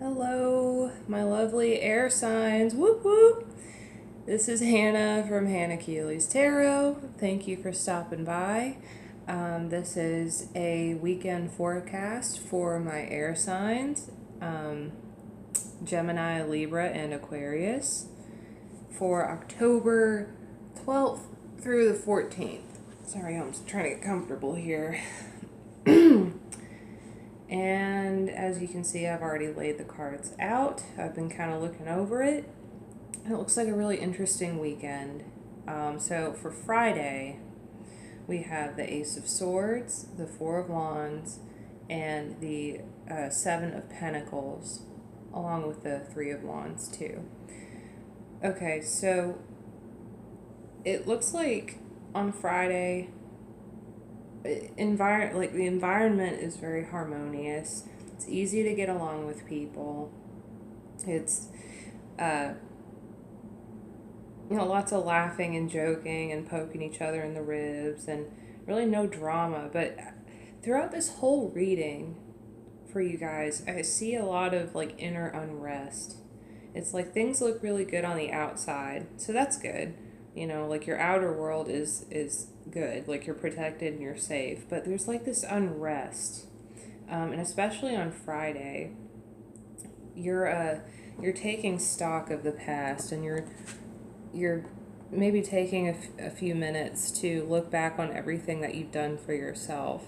Hello, my lovely air signs. Whoop whoop. This is Hannah from Hannah Keeley's Tarot. Thank you for stopping by. This is a weekend forecast for my air signs, Gemini, Libra, and Aquarius for October 12th through the 14th. Sorry, I'm just trying to get comfortable here. And as you can see, I've already laid the cards out. I've been kind of looking over it. It looks like a really interesting weekend. So for Friday, we have the Ace of Swords, the Four of Wands, and the Seven of Pentacles, along with the Three of Wands too. Okay, so it looks like on Friday, the environment is very harmonious. It's easy to get along with people. It's lots of laughing and joking and poking each other in the ribs, and really no drama. But throughout this whole reading for you guys, I see a lot of like inner unrest. It's like things look really good on the outside, so that's good. Like your outer world is good, like you're protected and you're safe, but there's like this unrest, and especially on Friday, you're taking stock of the past, and you're maybe taking a few minutes to look back on everything that you've done for yourself.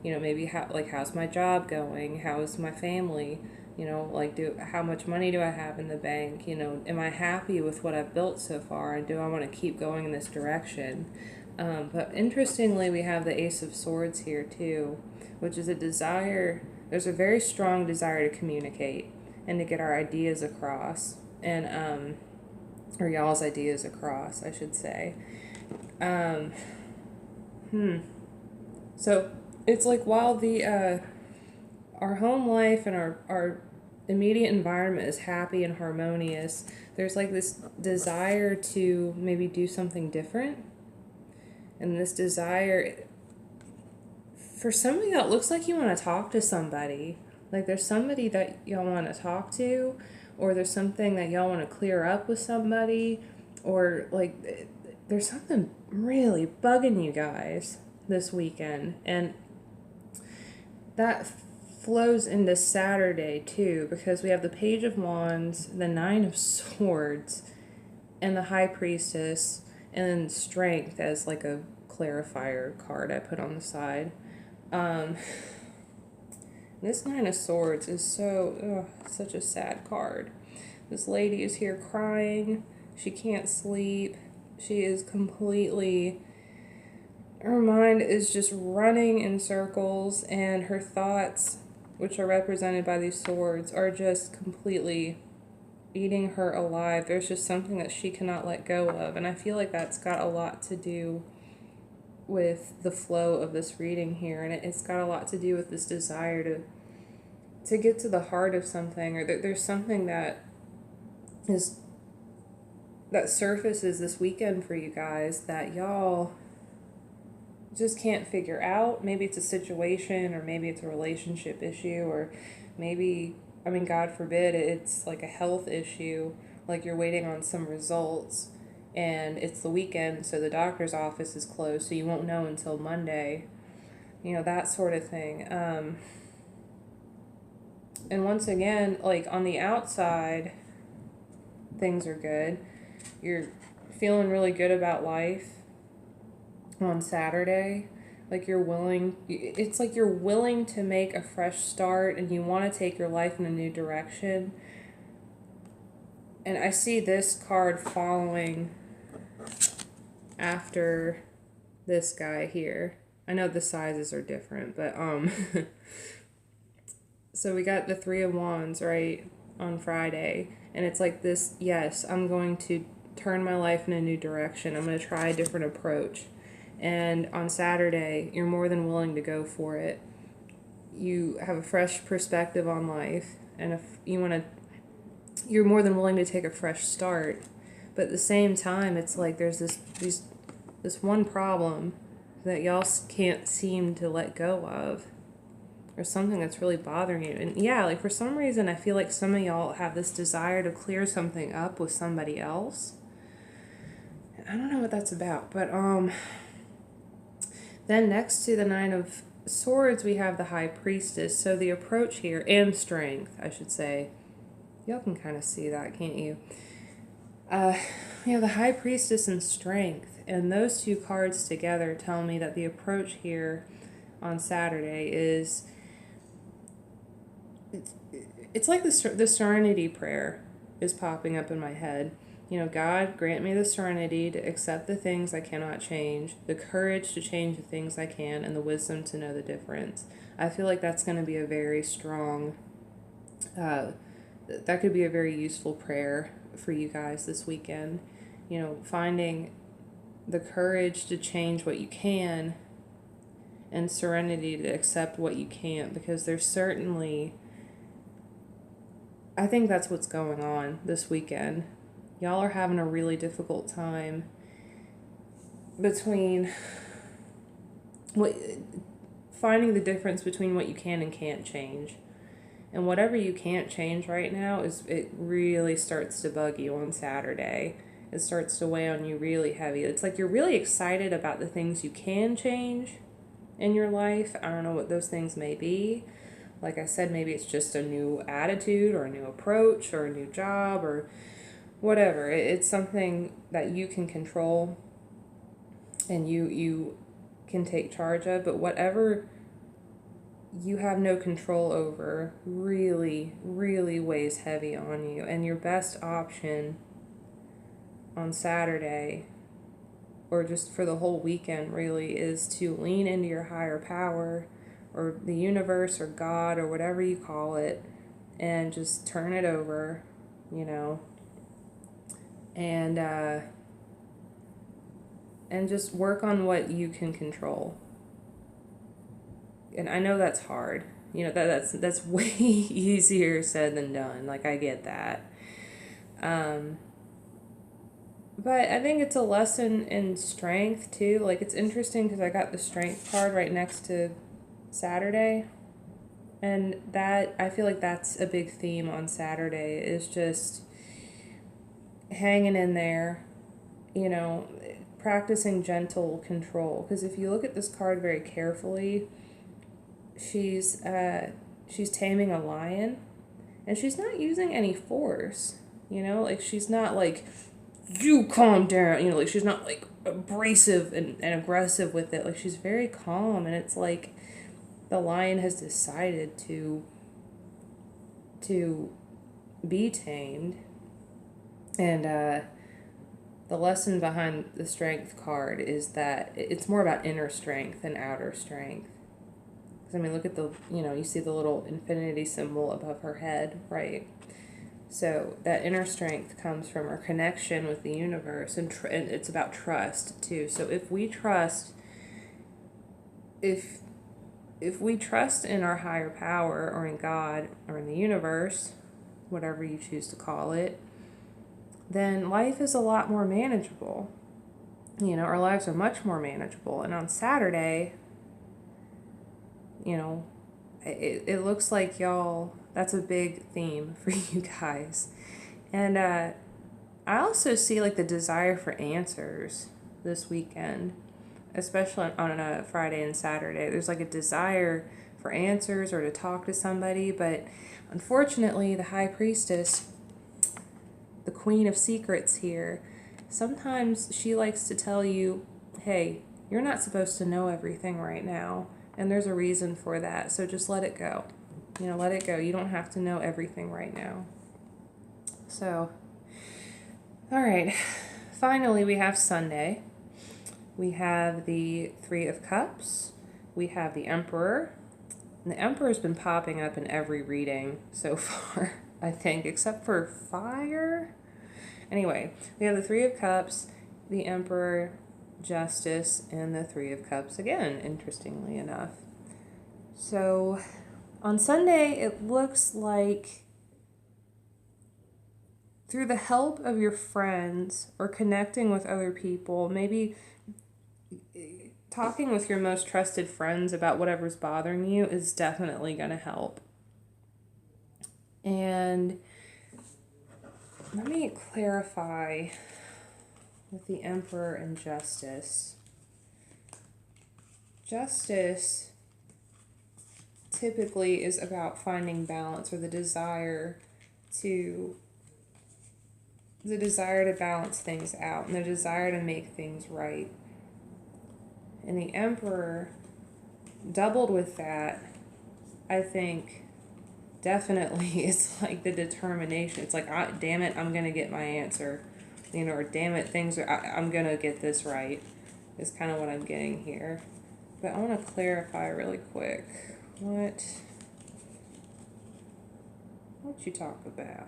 Maybe how's my job going? How's my family? How much money do I have in the bank? Am I happy with what I've built so far, and do I want to keep going in this direction? But interestingly, we have the Ace of Swords here too, which is a desire. There's a very strong desire to communicate and to get our ideas across, and or y'all's ideas across, I should say. So it's like while the our home life and our immediate environment is happy and harmonious, there's like this desire to maybe do something different. And this desire, for some of y'all, it looks like you want to talk to somebody. Like there's somebody that y'all want to talk to, or there's something that y'all want to clear up with somebody, or like there's something really bugging you guys this weekend. And that flows into Saturday too, because we have the Page of Wands, the Nine of Swords, and the High Priestess, and then Strength as like a clarifier card I put on the side. This Nine of Swords is such a sad card. This lady is here crying. She can't sleep. She is completely... Her mind is just running in circles, and her thoughts, which are represented by these swords, are just completely eating her alive. There's just something that she cannot let go of, and I feel like that's got a lot to do with the flow of this reading here, and it's got a lot to do with this desire to get to the heart of something, or there's something that surfaces this weekend for you guys that y'all just can't figure out. Maybe it's a situation, or maybe it's a relationship issue, or maybe, God forbid, it's like a health issue, like you're waiting on some results, and it's the weekend, so the doctor's office is closed, so you won't know until Monday, that sort of thing. And once again, like on the outside, things are good. You're feeling really good about life on Saturday. Like it's like you're willing to make a fresh start, and you want to take your life in a new direction. And I see this card following after this guy here. I know the sizes are different, but so we got the Three of Wands, right, on Friday, and it's like this, yes, I'm going to turn my life in a new direction. I'm going to try a different approach. And on Saturday, you're more than willing to go for it. You have a fresh perspective on life, and if you're more than willing to take a fresh start. But at the same time, it's like there's this one problem that y'all can't seem to let go of, There's something that's really bothering you. And yeah, like for some reason, I feel like some of y'all have this desire to clear something up with somebody else. I don't know what that's about, but then next to the Nine of Swords, we have the High Priestess. So the approach here, and Strength, I should say. Y'all can kind of see that, can't you? We have the High Priestess and Strength, and those two cards together tell me that the approach here on Saturday is, it's like the Serenity prayer is popping up in my head. You know, God, grant me the serenity to accept the things I cannot change, the courage to change the things I can, and the wisdom to know the difference. I feel like that's going to be a very strong, that could be a very useful prayer for you guys this weekend. You know, finding the courage to change what you can and serenity to accept what you can't, because there's certainly, I think that's what's going on this weekend. Y'all are having a really difficult time between finding the difference between what you can and can't change. And whatever you can't change right now, it really starts to bug you on Saturday. It starts to weigh on you really heavy. It's like you're really excited about the things you can change in your life. I don't know what those things may be. Like I said, maybe it's just a new attitude or a new approach or a new job or whatever. It's something that you can control and you can take charge of, but whatever you have no control over really, really weighs heavy on you. And your best option on Saturday, or just for the whole weekend really, is to lean into your higher power or the universe or God or whatever you call it, and just turn it over, you know, and just work on what you can control. And I know that's hard. You know, that's way easier said than done. Like, I get that. But I think it's a lesson in strength, too. Like, it's interesting because I got the Strength card right next to Saturday. And that, I feel like that's a big theme on Saturday, is just hanging in there, you know, practicing gentle control. Because if you look at this card very carefully, she's taming a lion, and she's not using any force, you know, like she's not like, you calm down, you know, like she's not like abrasive and aggressive with it. Like, she's very calm, and it's like the lion has decided to be tamed. And the lesson behind the Strength card is that it's more about inner strength than outer strength. I mean, look at the, you know, you see the little infinity symbol above her head, right? So that inner strength comes from our connection with the universe, and it's about trust too. So if we trust in our higher power, or in God, or in the universe, whatever you choose to call it, then life is a lot more manageable. You know, our lives are much more manageable. And on Saturday, you know, it looks like y'all, that's a big theme for you guys. And I also see like the desire for answers this weekend, especially on a Friday and Saturday. There's like a desire for answers or to talk to somebody, but unfortunately the High Priestess, the Queen of Secrets here, sometimes she likes to tell you, hey, you're not supposed to know everything right now. And there's a reason for that. So just let it go. You know, let it go. You don't have to know everything right now. So, all right. Finally, we have Sunday. We have the Three of Cups. We have the Emperor. And the Emperor's been popping up in every reading so far, I think, except for Fire. Anyway, we have the Three of Cups, the Emperor, Justice, and the Three of Cups again, interestingly enough. So on Sunday, it looks like through the help of your friends or connecting with other people, maybe talking with your most trusted friends about whatever's bothering you is definitely going to help. And let me clarify with the Emperor and Justice. Justice typically is about finding balance, or the desire to balance things out and the desire to make things right. And the Emperor, doubled with that, I think definitely is like the determination. It's like, damn it, I'm going to get my answer. You know, or damn it, I'm going to get this right, is kind of what I'm getting here. But I want to clarify really quick. What you talk about?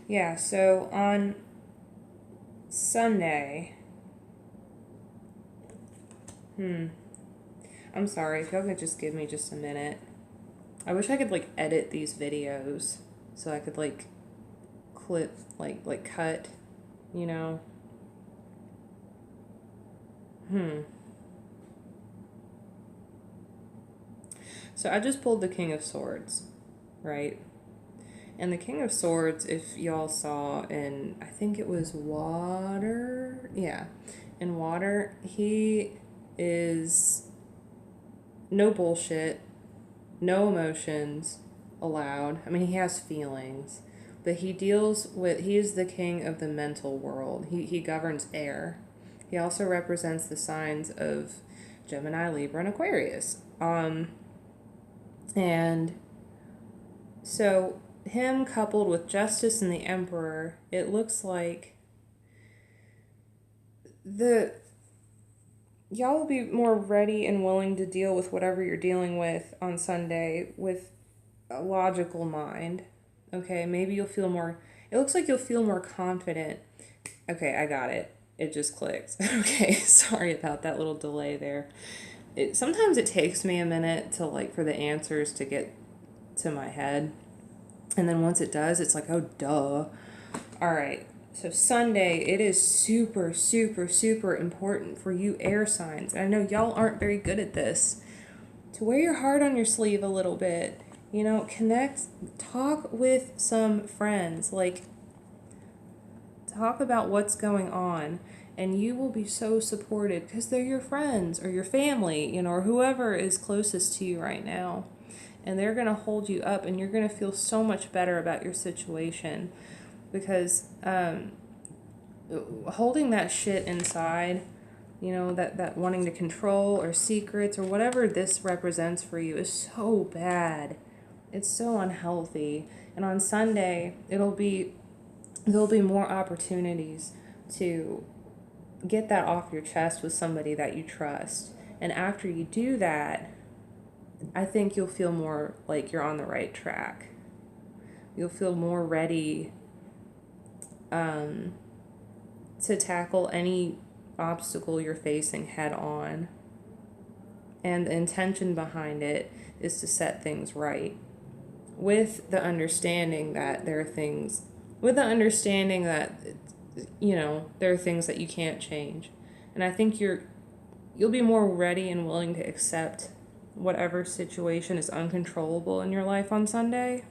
Yeah, so on Sunday, I'm sorry, if y'all could just give me just a minute. I wish I could, like, edit these videos so I could, like, clip, like cut, you know? So I just pulled the King of Swords, right? And the King of Swords, if y'all saw in, I think it was Water, yeah, in Water, he is no bullshit, no emotions allowed. I mean, he has feelings, but he is the king of the mental world. He governs air. He also represents the signs of Gemini, Libra, and Aquarius. And so him coupled with Justice and the Emperor, it looks like y'all will be more ready and willing to deal with whatever you're dealing with on Sunday with a logical mind. Okay, maybe it looks like you'll feel more confident. Okay, I got it. It just clicked. Okay, sorry about that little delay there. Sometimes it takes me a minute for the answers to get to my head. And then once it does, it's like, oh, duh. All right. So Sunday, it is super, super, super important for you air signs. And I know y'all aren't very good at this. To wear your heart on your sleeve a little bit. You know, connect, talk with some friends. Like, talk about what's going on. And you will be so supported because they're your friends or your family, you know, or whoever is closest to you right now. And they're going to hold you up and you're going to feel so much better about your situation. Because holding that shit inside, you know, that wanting to control or secrets or whatever this represents for you is so bad. It's so unhealthy. And on Sunday, there'll be more opportunities to get that off your chest with somebody that you trust. And after you do that, I think you'll feel more like you're on the right track. You'll feel more ready to tackle any obstacle you're facing head on. And the intention behind it is to set things right. With the understanding that there are things that you can't change. And I think you'll be more ready and willing to accept whatever situation is uncontrollable in your life on Sunday.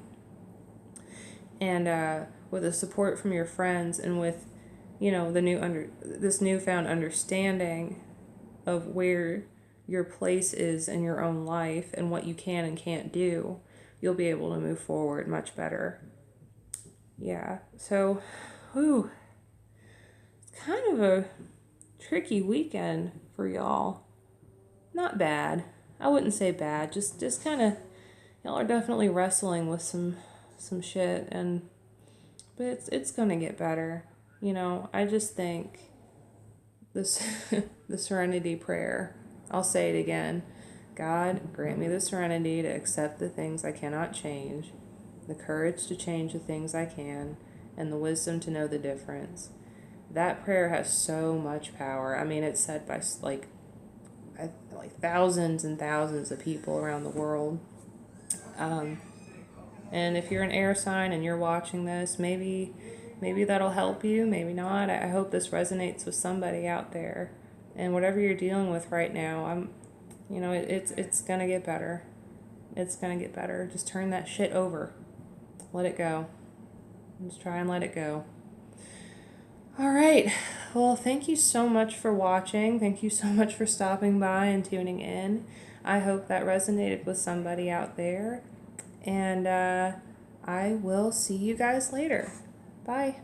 And with the support from your friends and with, you know, this newfound understanding of where your place is in your own life and what you can and can't do, you'll be able to move forward much better. Yeah, so, it's kind of a tricky weekend for y'all. Not bad. I wouldn't say bad. Just kind of, y'all are definitely wrestling with some shit, but it's gonna get better. You know, I just think this the serenity prayer. I'll say it again. God, grant me the serenity to accept the things I cannot change, the courage to change the things I can, and the wisdom to know the difference. That prayer has so much power. I mean, it's said by, like, like thousands and thousands of people around the world. And if you're an air sign and you're watching this, maybe that'll help you, maybe not. I hope this resonates with somebody out there. And whatever you're dealing with right now, it's gonna get better. It's gonna get better. Just turn that shit over. Let it go. Just try and let it go. All right. Well, thank you so much for watching. Thank you so much for stopping by and tuning in. I hope that resonated with somebody out there. And I will see you guys later. Bye.